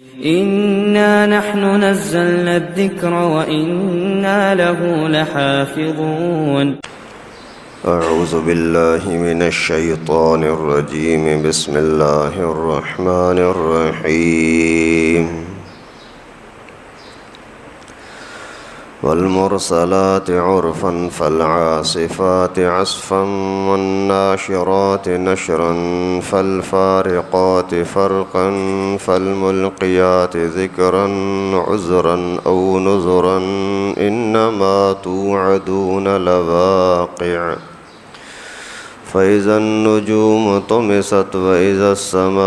إنا نحن نزلنا الذكر وإنا له لحافظون. أعوذ بالله من الشيطان الرجيم. بسم الله الرحمن الرحيم. والمرسلات عرفا فالعاصفات عصفا والناشرات نشرا فالفارقات فرقا فالملقيات ذكرا عذرا أو نذرا إنما توعدون لواقع. فإذا النجوم طمست وإذا السماء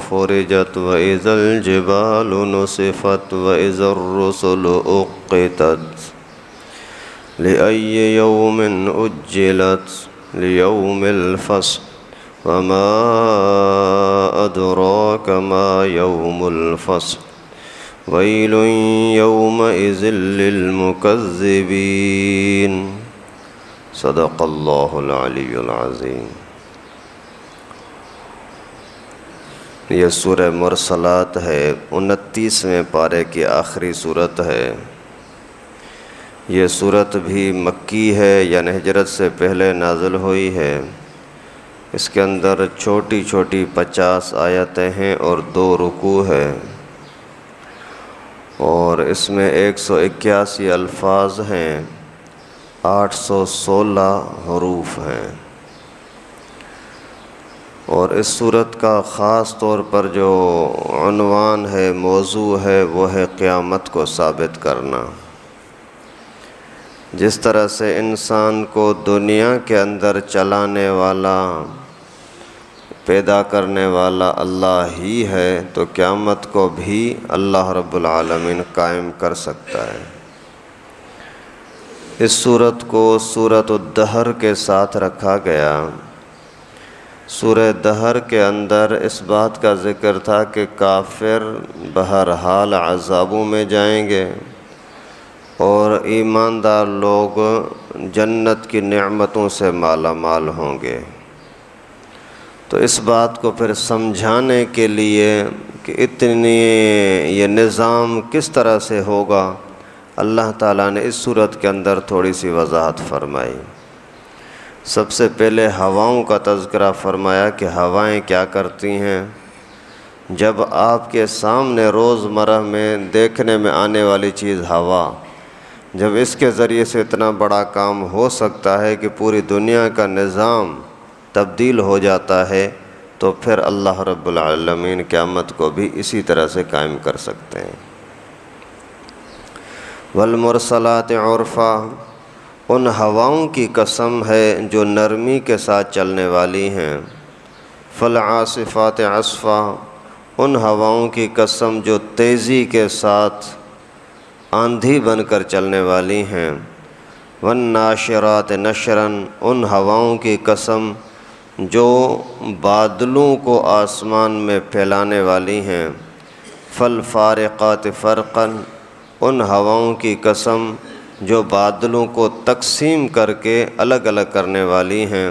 فرجت وإذا الجبال نصفت وإذا الرسل أقتت لأي يوم أجلت ليوم الفصل وما أدراك ما يوم الفصل ويل يومئذ للمكذبين. صدق اللہ العلی العظیم. یہ سورہ مرسلات ہے، 29ویں پارے کی آخری صورت ہے. یہ صورت بھی مکی ہے یعنی ہجرت سے پہلے نازل ہوئی ہے. اس کے اندر چھوٹی چھوٹی 50 آیتیں ہیں اور 2 رکوع ہے، اور اس میں 181 الفاظ ہیں، 816 حروف ہیں. اور اس صورت کا خاص طور پر جو عنوان ہے، موضوع ہے، وہ ہے قیامت کو ثابت کرنا. جس طرح سے انسان کو دنیا کے اندر چلانے والا، پیدا کرنے والا اللہ ہی ہے، تو قیامت کو بھی اللہ رب العالمین قائم کر سکتا ہے. اس صورت کو سورۃ الدہر کے ساتھ رکھا گیا. سورہ دہر کے اندر اس بات کا ذکر تھا کہ کافر بہرحال عذابوں میں جائیں گے اور ایماندار لوگ جنت کی نعمتوں سے مالا مال ہوں گے. تو اس بات کو پھر سمجھانے کے لیے کہ اتنی یہ نظام کس طرح سے ہوگا، اللہ تعالیٰ نے اس صورت کے اندر تھوڑی سی وضاحت فرمائی. سب سے پہلے ہواؤں کا تذکرہ فرمایا کہ ہوائیں کیا کرتی ہیں. جب آپ کے سامنے روزمرہ میں دیکھنے میں آنے والی چیز ہوا، جب اس کے ذریعے سے اتنا بڑا کام ہو سکتا ہے کہ پوری دنیا کا نظام تبدیل ہو جاتا ہے، تو پھر اللہ رب العالمین قیامت کو بھی اسی طرح سے قائم کر سکتے ہیں. والمرسلات عرفا، ان ہواؤں کی قسم ہے جو نرمی کے ساتھ چلنے والی ہیں. فالعاصفات عصفا، ان ہواؤں کی قسم جو تیزی کے ساتھ آندھی بن کر چلنے والی ہیں. والناشرات نشرا، ان ہواؤں کی قسم جو بادلوں کو آسمان میں پھیلانے والی ہیں. فالفارقات فرقا، ان ہواؤں کی قسم جو بادلوں کو تقسیم کر کے الگ الگ کرنے والی ہیں.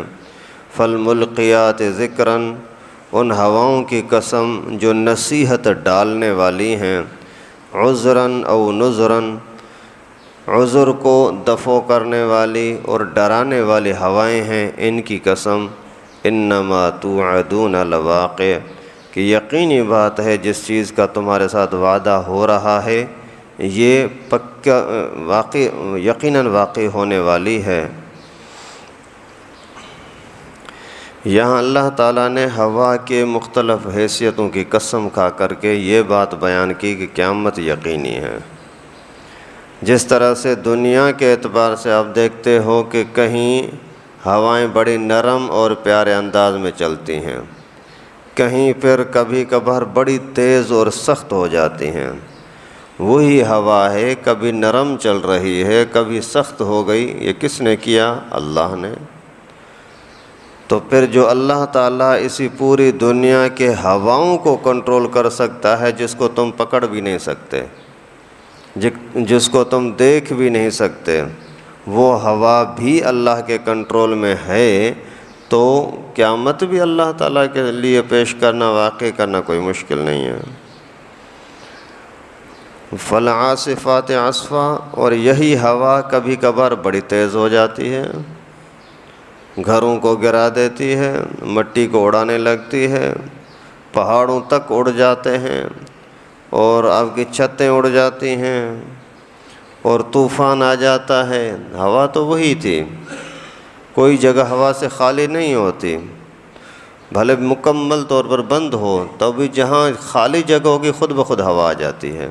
فالملقیات ذکرا، ان ہواؤں کی قسم جو نصیحت ڈالنے والی ہیں. عذرا او نذرا، عذر کو دفع کرنے والی اور ڈرانے والی ہوائیں ہیں، ان کی قسم. انما توعدون لواقع، کہ یقینی بات ہے جس چیز کا تمہارے ساتھ وعدہ ہو رہا ہے یہ پکا یقیناً واقع ہونے والی ہے. یہاں اللہ تعالیٰ نے ہوا کے مختلف حیثیتوں کی قسم کھا کر کے یہ بات بیان کی کہ قیامت یقینی ہے. جس طرح سے دنیا کے اعتبار سے آپ دیکھتے ہو کہ کہیں ہوائیں بڑی نرم اور پیارے انداز میں چلتی ہیں، کہیں پھر کبھی کبھار بڑی تیز اور سخت ہو جاتی ہیں. وہی ہوا ہے، کبھی نرم چل رہی ہے، کبھی سخت ہو گئی. یہ کس نے کیا؟ اللہ نے. تو پھر جو اللہ تعالیٰ اسی پوری دنیا کے ہواؤں کو کنٹرول کر سکتا ہے، جس کو تم پکڑ بھی نہیں سکتے، جس کو تم دیکھ بھی نہیں سکتے، وہ ہوا بھی اللہ کے کنٹرول میں ہے. تو قیامت بھی اللہ تعالیٰ کے لیے پیش کرنا، واقع کرنا کوئی مشکل نہیں ہے۔ فالعاصفات عصفا، اور یہی ہوا کبھی کبھار بڑی تیز ہو جاتی ہے، گھروں کو گرا دیتی ہے، مٹی کو اڑانے لگتی ہے، پہاڑوں تک اڑ جاتے ہیں، اور آپ کی چھتیں اڑ جاتی ہیں، اور طوفان آ جاتا ہے۔ ہوا تو وہی تھی، کوئی جگہ ہوا سے خالی نہیں ہوتی، بھلے مکمل طور پر بند ہو تو بھی جہاں خالی جگہ ہوگی خود بخود ہوا آ جاتی ہے۔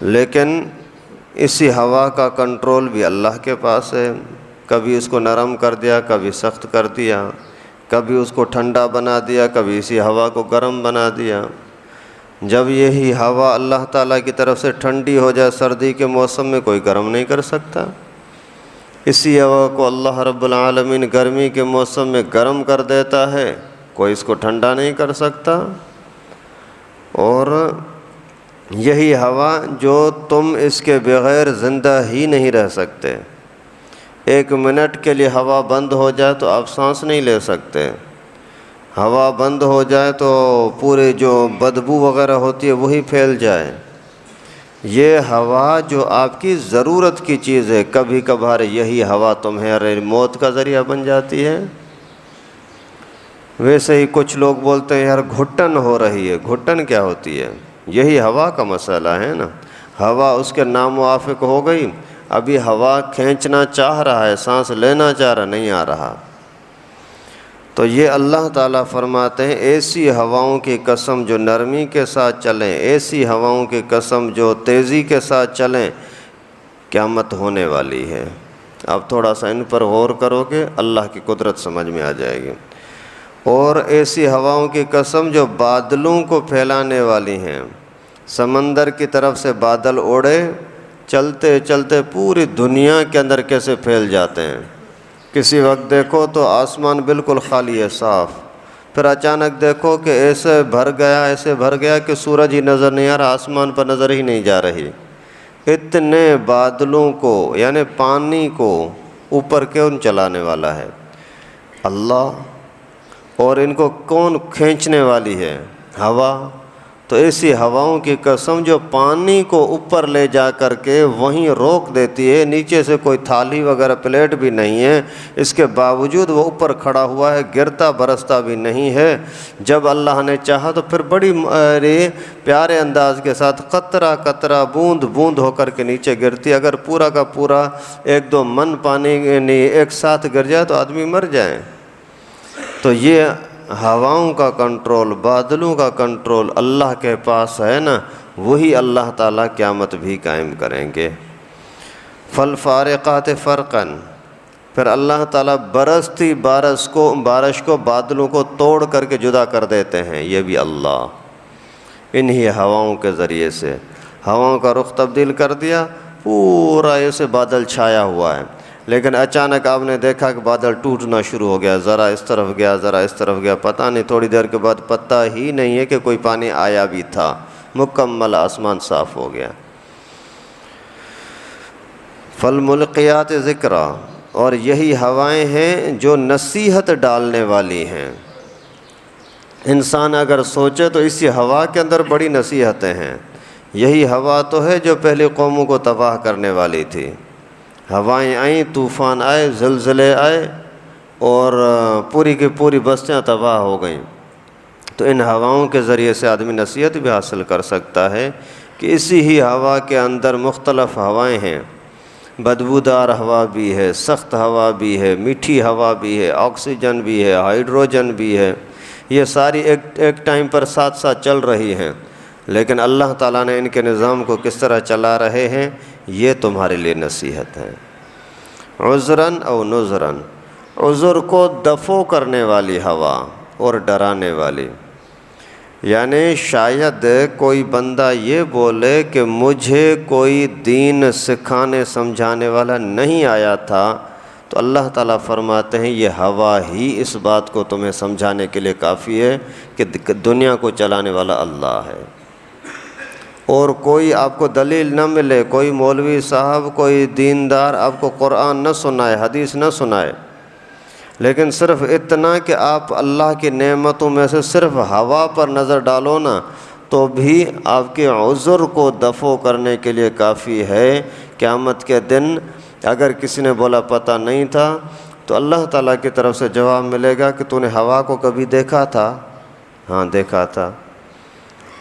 لیکن اسی ہوا کا کنٹرول بھی اللہ کے پاس ہے، کبھی اس کو نرم کر دیا، کبھی سخت کر دیا، کبھی اس کو ٹھنڈا بنا دیا، کبھی اسی ہوا کو گرم بنا دیا۔ جب یہی ہوا اللہ تعالیٰ کی طرف سے ٹھنڈی ہو جائے، سردی کے موسم میں کوئی گرم نہیں کر سکتا، اسی ہوا کو اللہ رب العالمین گرمی کے موسم میں گرم کر دیتا ہے، کوئی اس کو ٹھنڈا نہیں کر سکتا۔ اور یہی ہوا جو تم اس کے بغیر زندہ ہی نہیں رہ سکتے، 1 منٹ کے لیے ہوا بند ہو جائے تو آپ سانس نہیں لے سکتے، ہوا بند ہو جائے تو پورے جو بدبو وغیرہ ہوتی ہے وہی پھیل جائے۔ یہ ہوا جو آپ کی ضرورت کی چیز ہے، کبھی کبھار یہی ہوا تمہیں موت کا ذریعہ بن جاتی ہے۔ ویسے ہی کچھ لوگ بولتے ہیں یار گھٹن ہو رہی ہے، گھٹن کیا ہوتی ہے؟ یہی ہوا کا مسئلہ ہے نا، ہوا اس کے ناموافق ہو گئی، ابھی ہوا کھینچنا چاہ رہا ہے، سانس لینا چاہ رہا، نہیں آ رہا۔ تو یہ اللہ تعالیٰ فرماتے ہیں ایسی ہواؤں کی قسم جو نرمی کے ساتھ چلیں، ایسی ہواؤں کی قسم جو تیزی کے ساتھ چلیں، قیامت ہونے والی ہے۔ اب تھوڑا سا ان پر غور کرو گے اللہ کی قدرت سمجھ میں آ جائے گی۔ اور ایسی ہواؤں کی قسم جو بادلوں کو پھیلانے والی ہیں، سمندر کی طرف سے بادل اڑے، چلتے چلتے پوری دنیا کے اندر کیسے پھیل جاتے ہیں۔ کسی وقت دیکھو تو آسمان بالکل خالی ہے، صاف، پھر اچانک دیکھو کہ ایسے بھر گیا کہ سورج ہی نظر نہیں آ رہا، آسمان پر نظر ہی نہیں جا رہی۔ اتنے بادلوں کو یعنی پانی کو اوپر کون چلانے والا ہے؟ اللہ۔ اور ان کو کون کھینچنے والی ہے؟ ہوا۔ تو ایسی ہواؤں کی قسم جو پانی کو اوپر لے جا کر کے وہیں روک دیتی ہے، نیچے سے کوئی تھالی وغیرہ پلیٹ بھی نہیں ہے، اس کے باوجود وہ اوپر کھڑا ہوا ہے، گرتا برستا بھی نہیں ہے۔ جب اللہ نے چاہا تو پھر بڑی پیارے انداز کے ساتھ قطرہ قطرہ بوند بوند ہو کر کے نیچے گرتی۔ اگر پورا کا پورا 1-2 من پانی ایک ساتھ گر جائے تو آدمی مر جائے۔ تو یہ ہواؤں کا کنٹرول، بادلوں کا کنٹرول اللہ کے پاس ہے نا، وہی اللہ تعالیٰ قیامت بھی قائم کریں گے۔ فالفارقات فرقا، پھر اللہ تعالیٰ برستی بارش کو بادلوں کو توڑ کر کے جدا کر دیتے ہیں، یہ بھی اللہ انہی ہواؤں کے ذریعے سے۔ ہواؤں کا رخ تبدیل کر دیا، پورا ایسے بادل چھایا ہوا ہے، لیکن اچانک آپ نے دیکھا کہ بادل ٹوٹنا شروع ہو گیا، ذرا اس طرف گیا، ذرا اس طرف گیا، پتہ نہیں، تھوڑی دیر کے بعد پتہ ہی نہیں ہے کہ کوئی پانی آیا بھی تھا، مکمل آسمان صاف ہو گیا۔ فالملقیات ذکرا، اور یہی ہوائیں ہیں جو نصیحت ڈالنے والی ہیں۔ انسان اگر سوچے تو اسی ہوا کے اندر بڑی نصیحتیں ہیں۔ یہی ہوا تو ہے جو پہلی قوموں کو تباہ کرنے والی تھی۔ ہوائیں آئیں، طوفان آئے، زلزلے آئے، اور پوری کی پوری بستیاں تباہ ہو گئیں۔ تو ان ہواؤں کے ذریعے سے آدمی نصیحت بھی حاصل کر سکتا ہے کہ اسی ہی ہوا کے اندر مختلف ہوائیں ہیں، بدبودار ہوا بھی ہے، سخت ہوا بھی ہے، میٹھی ہوا بھی ہے، آکسیجن بھی ہے، ہائیڈروجن بھی ہے، یہ ساری ایک ٹائم پر ساتھ ساتھ چل رہی ہیں، لیکن اللہ تعالیٰ نے ان کے نظام کو کس طرح چلا رہے ہیں، یہ تمہارے لیے نصیحت ہے۔ عذراً او نذراً، عذر کو دفع کرنے والی ہوا اور ڈرانے والی، یعنی شاید کوئی بندہ یہ بولے کہ مجھے کوئی دین سکھانے سمجھانے والا نہیں آیا تھا، تو اللہ تعالیٰ فرماتے ہیں یہ ہوا ہی اس بات کو تمہیں سمجھانے کے لیے کافی ہے کہ دنیا کو چلانے والا اللہ ہے۔ اور کوئی آپ کو دلیل نہ ملے، کوئی مولوی صاحب، کوئی دیندار آپ کو قرآن نہ سنائے، حدیث نہ سنائے، لیکن صرف اتنا کہ آپ اللہ کی نعمتوں میں سے صرف ہوا پر نظر ڈالو نا تو بھی آپ کے عذر کو دفع کرنے کے لیے کافی ہے۔ قیامت کے دن اگر کسی نے بولا پتہ نہیں تھا تو اللہ تعالیٰ کی طرف سے جواب ملے گا کہ تو نے ہوا کو کبھی دیکھا تھا؟ ہاں دیکھا تھا۔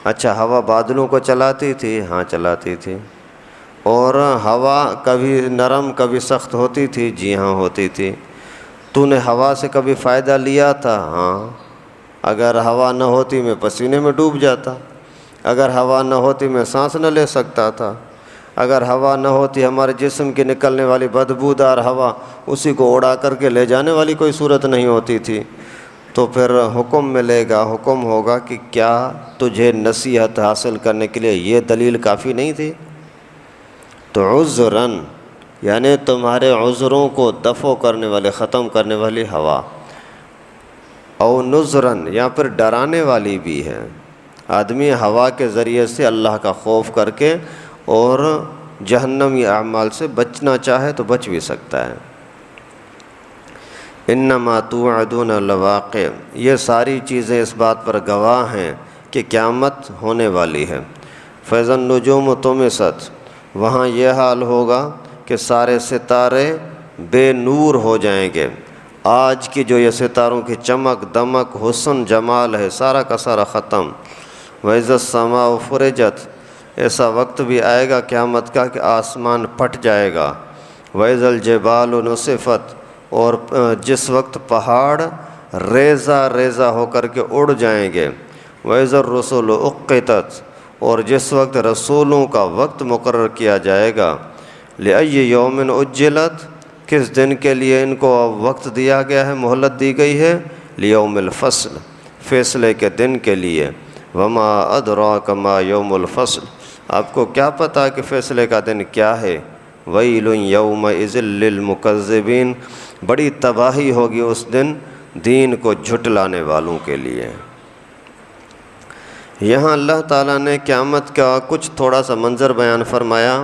اچھا ہوا بادلوں کو چلاتی تھی؟ ہاں چلاتی تھی۔ اور ہوا کبھی نرم کبھی سخت ہوتی تھی؟ جی ہاں ہوتی تھی۔ تو نے ہوا سے کبھی فائدہ لیا تھا؟ ہاں۔ اگر ہوا نہ ہوتی میں پسینے میں ڈوب جاتا، اگر ہوا نہ ہوتی میں سانس نہ لے سکتا تھا، اگر ہوا نہ ہوتی ہمارے جسم کی نکلنے والی بدبودار ہوا اسی کو اڑا کر کے لے جانے والی کوئی صورت نہیں ہوتی تھی۔ تو پھر حکم ملے گا، حکم ہوگا کہ کیا تجھے نصیحت حاصل کرنے کے لیے یہ دلیل کافی نہیں تھی؟ تو عذراً یعنی تمہارے عذروں کو دفع کرنے والے، ختم کرنے والی ہوا، او نذراً یا پھر ڈرانے والی بھی ہے۔ آدمی ہوا کے ذریعے سے اللہ کا خوف کر کے اور جہنمی اعمال سے بچنا چاہے تو بچ بھی سکتا ہے۔ انما توعدون لواقع، یہ ساری چیزیں اس بات پر گواہ ہیں کہ قیامت ہونے والی ہے۔ فَإِذَا النُّجُومُ طُمِسَتْ، وہاں یہ حال ہوگا کہ سارے ستارے بے نور ہو جائیں گے۔ آج کی جو یہ ستاروں کی چمک دمک حسن جمال ہے سارا کا سارا ختم۔ وَإِذَا السَّمَاءُ فُرِجَتْ، ایسا وقت بھی آئے گا قیامت کا کہ آسمان پھٹ جائے گا۔ وَإِذَا الْجِبَالُ نُصِفَتْ، اور جس وقت پہاڑ ریزہ ریزہ ہو کر کے اڑ جائیں گے۔ وَإِذَا الرُّسُلُ أُقِّتَتْ، اور جس وقت رسولوں کا وقت مقرر کیا جائے گا۔ لِأَيِّ يَوْمٍ أُجِّلَتْ، کس دن کے لیے ان کو وقت دیا گیا ہے، مہلت دی گئی ہے؟ لِيَوْمِ الْفَصْلِ، فیصلے کے دن کے لیے۔ وَمَا أَدْرَاكَ مَا يَوْمُ الْفَصْلِ، آپ کو کیا پتہ کہ فیصلے کا دن کیا ہے؟ وَيْلٌ يَوْمَئِذٍ لِّلْمُكَذِّبِينَ، بڑی تباہی ہوگی اس دن دین کو جھٹلانے والوں کے لیے۔ یہاں اللہ تعالیٰ نے قیامت کا کچھ تھوڑا سا منظر بیان فرمایا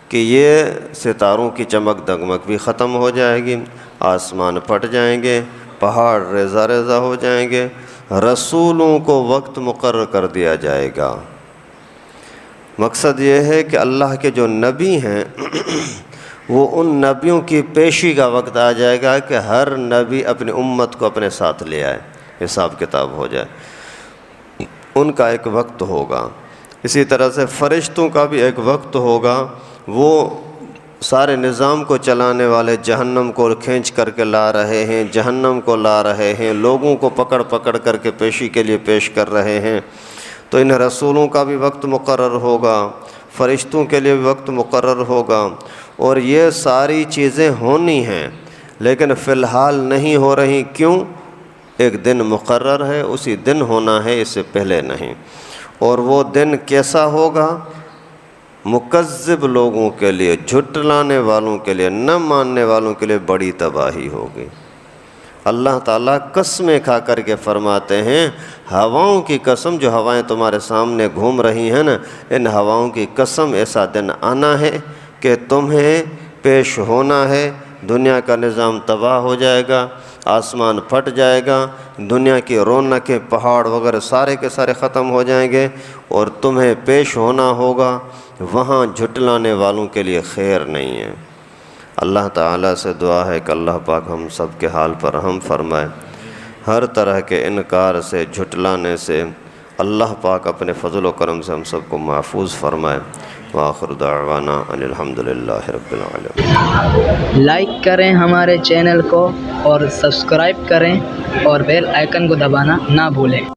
کہ یہ ستاروں کی چمک دمک بھی ختم ہو جائے گی، آسمان پھٹ جائیں گے، پہاڑ ریزہ ریزہ ہو جائیں گے، رسولوں کو وقت مقرر کر دیا جائے گا۔ مقصد یہ ہے کہ اللہ کے جو نبی ہیں وہ ان نبیوں کی پیشی کا وقت آ جائے گا کہ ہر نبی اپنی امت کو اپنے ساتھ لے آئے، حساب کتاب ہو جائے، ان کا ایک وقت ہوگا۔ اسی طرح سے فرشتوں کا بھی ایک وقت ہوگا، وہ سارے نظام کو چلانے والے جہنم کو کھینچ کر کے لا رہے ہیں، جہنم کو لا رہے ہیں، لوگوں کو پکڑ پکڑ کر کے پیشی کے لیے پیش کر رہے ہیں۔ تو ان رسولوں کا بھی وقت مقرر ہوگا، فرشتوں کے لیے بھی وقت مقرر ہوگا، اور یہ ساری چیزیں ہونی ہیں لیکن فی الحال نہیں ہو رہی۔ کیوں؟ ایک دن مقرر ہے، اسی دن ہونا ہے، اس سے پہلے نہیں۔ اور وہ دن کیسا ہوگا؟ مکذب لوگوں کے لیے، جھٹلانے والوں کے لیے، نہ ماننے والوں کے لیے بڑی تباہی ہوگی۔ اللہ تعالیٰ قسمیں کھا کر کے فرماتے ہیں، ہواؤں کی قسم، جو ہوائیں تمہارے سامنے گھوم رہی ہیں نا، ان ہواؤں کی قسم، ایسا دن آنا ہے کہ تمہیں پیش ہونا ہے، دنیا کا نظام تباہ ہو جائے گا، آسمان پھٹ جائے گا، دنیا کی رونقیں پہاڑ وغیرہ سارے کے سارے ختم ہو جائیں گے، اور تمہیں پیش ہونا ہوگا۔ وہاں جھٹلانے والوں کے لیے خیر نہیں ہے۔ اللہ تعالیٰ سے دعا ہے کہ اللہ پاک ہم سب کے حال پر رحم فرمائے، ہر طرح کے انکار سے، جھٹلانے سے اللہ پاک اپنے فضل و کرم سے ہم سب کو محفوظ فرمائے۔ وآخر دعوانا ان الحمدللہ رب العالمین۔ لائک کریں ہمارے چینل کو اور سبسکرائب کریں اور بیل آئیکن کو دبانا نہ بھولیں۔